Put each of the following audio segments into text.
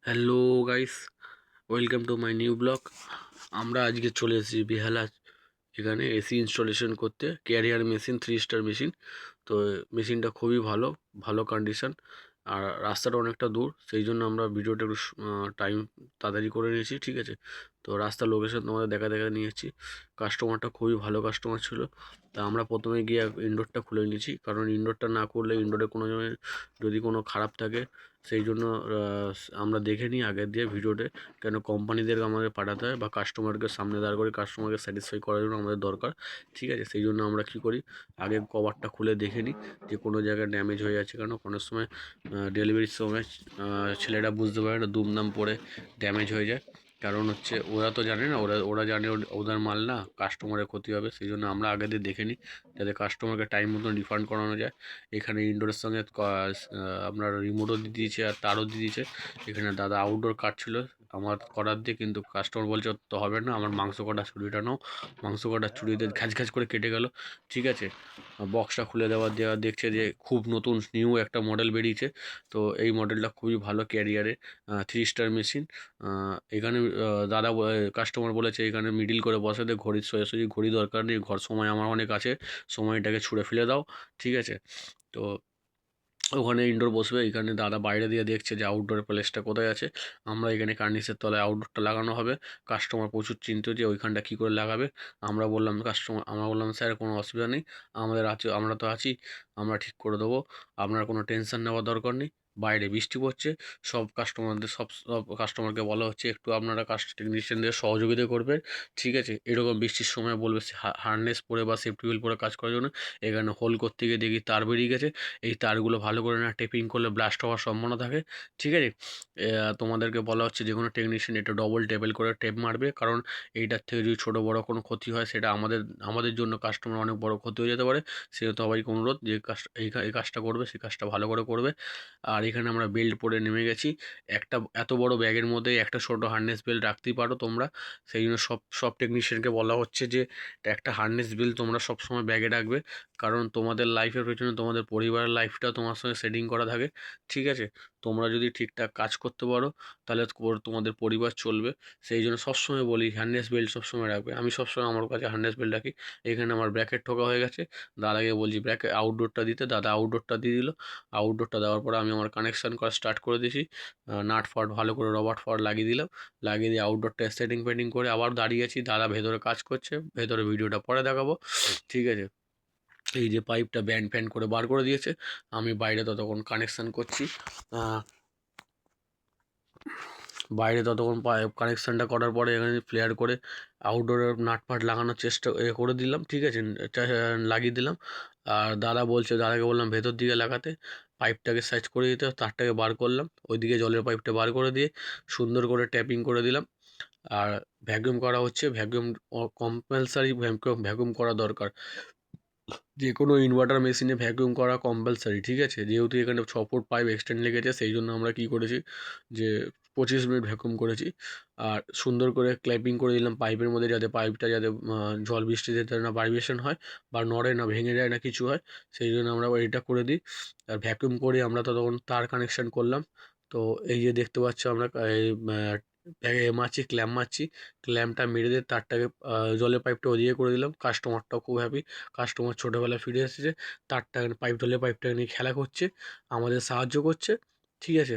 Hello guys, welcome to my new blog. আমরা আজকে চলে এসেছি বেহালা এখানে এসি ইনস্টলেশন করতে। Career machine, 3 star machine. তো মেশিনটা খুবই ভালো, ভালো কন্ডিশন। আর রাস্তাটা অনেকটা দূর, সেই জন্য আমরা ভিডিওটা একটু টাইম তাড়াতাড়ি করে নিয়েছি, ঠিক আছে। তো রাস্তার লোকেশন তোমাদের দেখা নিয়ে এসেছি। কাস্টমারটা খুবই ভালো কাস্টমার ছিল। তা আমরা প্রথমে গিয়ে ইনডোরটা খুলে নিয়েছি, কারণ ইনডোরটা না করলে ইনডোরে কোনো যদি কোনো খারাপ থাকে, সেই জন্য আমরা দেখে নিই আগের দিয়ে ভিডিওতে। কেন কোম্পানিদের আমাদের পাঠাতে হয় বা কাস্টমারকে সামনে দাঁড় করে কাস্টমারকে স্যাটিসফাই করার জন্য আমাদের দরকার, ঠিক আছে। সেই জন্য আমরা কী করি, আগে কভারটা খুলে দেখে নিই যে কোনো জায়গায় ড্যামেজ হয়ে যাচ্ছে। কেন কোনো সময় ডেলিভারির সময় ছেলেরা বুঝতে পারে না, দুমদাম পরে ড্যামেজ হয়ে যায়। কারণ হচ্ছে ওরা তো জানে না, ওরা জানে ওদের মাল না, কাস্টমারের ক্ষতি হবে। সেই জন্য আমরা আগে দিয়ে দেখে নিই যাতে কাস্টমারকে টাইম মতন রিফান্ড করানো যায়। এখানে ইনডোরের সঙ্গে আপনার রিমোটও দিয়ে দিয়েছে আর তারও দিয়ে দিয়েছে। এখানে দাদা আউটডোর কাটছিল আমার করার দিয়ে, কিন্তু কাস্টমার বলছে তো হবে না, আমার মাংস কাটার ছুরিটা নাও। মাংস কাটার ছুরিতে ঘ্যাচ ঘ্যাচ করে কেটে গেল, ঠিক আছে। বক্সটা খুলে দেওয়া দেখছে যে খুব নতুন নিউ একটা মডেল বেরিয়েছে। তো এই মডেলটা খুবই ভালো, ক্যারিয়ারে 3 স্টার মেশিন। এখানে দাদা কাস্টমার বলেছে এখানে মিডিল করে বসাতে, ঘড়ির সোজাসুজি ঘড়ি দরকার নেই, ঘর সময় আমার অনেক আছে, সময়টাকে ছুঁড়ে ফেলে দাও, ঠিক আছে। তো ওখানে ইনডোর বসবে। এখানে দাদা বাইরে দিয়ে দেখছে যে আউটডোর প্লেসটা কোথায় আছে। আমরা এখানে কার্নিসের তলায় আউটডোরটা লাগানো হবে। কাস্টমার প্রচুর চিন্তিত যে ওইখানটা কী করে লাগাবে। আমরা বললাম স্যার কোনো অসুবিধা নেই, আমাদের আছে, আমরা তো আছি, আমরা ঠিক করে দেবো, আপনার কোনো টেনশন নেওয়ার দরকার নেই। বাইরে বৃষ্টি পড়ছে, সব কাস্টমারকে বলা হচ্ছে একটু আপনারা টেকনিশিয়ানদের সহযোগিতা করবেন, ঠিক আছে। এরকম বৃষ্টির সময় বলবে হার্নেস পরে বা সেফটি বেল্ট পরে কাজ করার জন্য। এখানে হোল করতে গিয়ে দেখি তার বেরিয়ে গেছে। এই তারগুলো ভালো করে না টেপিং করলে ব্লাস্ট হওয়ার সম্ভাবনা থাকে, ঠিক আছে। তোমাদেরকে বলা হচ্ছে যে কোনো টেকনিশিয়ান এটা ডবল টেপেল করে টেপ মারবে, কারণ এইটার থেকে যদি ছোটো বড়ো কোনো ক্ষতি হয় সেটা আমাদের জন্য কাস্টমার অনেক বড় ক্ষতি হয়ে যেতে পারে। সেহেতু সবাইকে অনুরোধ যে এই কাজটা করবে, সেই কাজটা ভালো করে করবে। আর এখানে আমরা বেল্ট পরে নেমে গেছি। একটা এত বড় ব্যাগের মধ্যে একটা ছোটো হার্নেস বেল্ট রাখতেই পারো তোমরা। সেই জন্য সব টেকনিশিয়ানকে বলা হচ্ছে যে একটা হার্নেস বেল্ট তোমরা সবসময় ব্যাগে রাখবে, কারণ তোমাদের লাইফের পেছনে তোমাদের পরিবারের লাইফটা তোমার সঙ্গে সেটিং করা থাকে, ঠিক আছে। তোমরা যদি ঠিকঠাক কাজ করতে পারো তাহলে তোমাদের পরিবার চলবে। সেই জন্য সবসময় বলি হার্নেস বেল্ট সবসময় রাখবে। আমি সবসময় আমার কাছে হার্নেস বেল্ট রাখি। এখানে আমার ব্র্যাকেট ঠোকা হয়ে গেছে, দাদাকে বলছি ব্র্যাকেট আউটডোরটা দিতে, দাদা আউটডোরটা দিয়ে দিল। আউটডোরটা দেওয়ার পরে আমি আমার কানেকশান করা স্টার্ট করে দিয়েছি। নাট ফাট ভালো করে রবার ফাট লাগিয়ে দিলাম, লাগিয়ে দিয়ে আউটডোরটা সেটিং পেটিং করে আবার দাঁড়িয়ে আছি। দাদা ভেতরে কাজ করছে, ভেতরে ভিডিওটা পরে দেখাবো, ঠিক আছে। এই যে পাইপটা ব্যান্ড ফ্যান্ড করে বার করে দিয়েছে, আমি বাইরে ততক্ষণ কানেকশান করছি। বাইরে ততক্ষণ পাইপ কানেকশানটা করার পরে এখানে ফ্লেয়ার করে আউটডোরের নাট ফাট লাগানোর চেষ্টা করে দিলাম, ঠিক আছে, লাগিয়ে দিলাম। আর দাদাকে বললাম ভেতর দিকে লাগাতে, পাইপটাকে সাইজ করে দিতে, তারটাকে বার করলাম, ওইদিকে জলের পাইপটা বার করে দিয়ে সুন্দর করে ট্যাপিং করে দিলাম। আর ভ্যাকুয়াম করা হচ্ছে, ভ্যাকুয়াম কম্পালসারি, ভ্যাকুয়াম করা দরকার। যে কোনো ইনভার্টার মেশিনে ভ্যাকুয়াম করা কম্পালসারি, ঠিক আছে। যেহেতু এখানে 6 ফুট পাইপ এক্সটেন্ড লেগেছে, সেই জন্য আমরা কী করেছি যে 25 মিনিট ভ্যাকুয়াম করেছি। আর সুন্দর করে ক্ল্যাপিং করে দিলাম পাইপের মধ্যে, যাতে পাইপটা যাতে জল বৃষ্টিতে যাতে না ভাইব্রেশন হয় বা নড়ে না, ভেঙে যায় না, কিছু হয়। সেই জন্য আমরা এটা করে দিই। আর ভ্যাকুয়াম করে আমরা ততক্ষণ তার কানেকশান করলাম। তো এই যে দেখতে পাচ্ছ আমরা মারছি, ক্ল্যাম্প মারছি, ক্ল্যাম্পটা মেরে দিয়ে তারটাকে জলের পাইপটা ওদিকে করে দিলাম। কাস্টমারটাও খুব হ্যাপি, কাস্টমার ছোটোবেলায় ফিরে এসেছে, তারটা জলের পাইপটাকে নিয়ে খেলা করছে, আমাদের সাহায্য করছে, ঠিক আছে।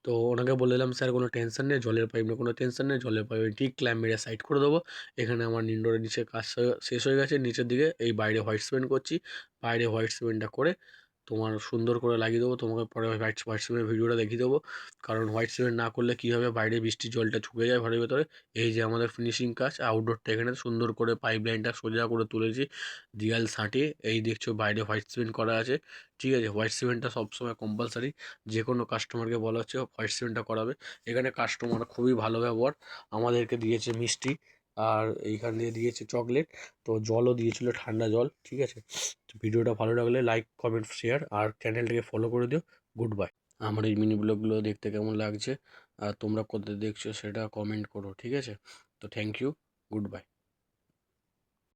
তো ওনাকে বলে দিলাম স্যার কোনো টেনশন নেই, জলের পাইপ নিয়ে কোনো টেনশন নেই, জলের পাইপে ঠিক ক্ল্যাম্প মেরে সাইড করে দেবো। এখানে আমার ইনডোরের নিচে কাজ শেষ হয়ে গেছে। নিচের দিকে এই বাইরে হোয়াইট সিমেন্ট করছি, বাইরে হোয়াইট সিমেন্টটা করে তোমার সুন্দর করে লাগিয়ে দেবো। তোমাকে পরে হোয়াইট সিমেন্টের ভিডিওটা দেখিয়ে দেবো। কারণ হোয়াইট সিমেন্ট না করলে কী হবে, বাইরে বৃষ্টির জলটা ঢুকে যায় ঘরের ভেতরে। এই যে আমাদের ফিনিশিং কাজ আউটডোরটা, এখানে সুন্দর করে পাইপ লাইনটা সোজা করে তুলেছি, দেয়াল ছাঁটিয়ে। এই দেখছো বাইরে হোয়াইট সিমেন্ট করা আছে, ঠিক আছে। হোয়াইট সিমেন্টটা সবসময় কম্পালসারি, যে কোনো কাস্টমারকে বলা হচ্ছে হোয়াইট সিমেন্টটা করাবে। এখানে কাস্টমার খুবই ভালো ব্যবহার, আমাদেরকে দিয়েছে মিষ্টি, আর এইখান দিয়ে দিয়েছে চকলেট, তো জলও দিয়েছিল, ঠান্ডা জল, ঠিক আছে। ভিডিওটা ভালো লাগলে লাইক কমেন্ট শেয়ার আর চ্যানেলটাকে ফলো করে দিও। Good bye. আমার এই মিনি ব্লগগুলো দেখতে কেমন লাগছে আর তোমরা কোথায় দেখছো সেটা কমেন্ট করো, ঠিক আছে। তো থ্যাংক ইউ, গুড বাই।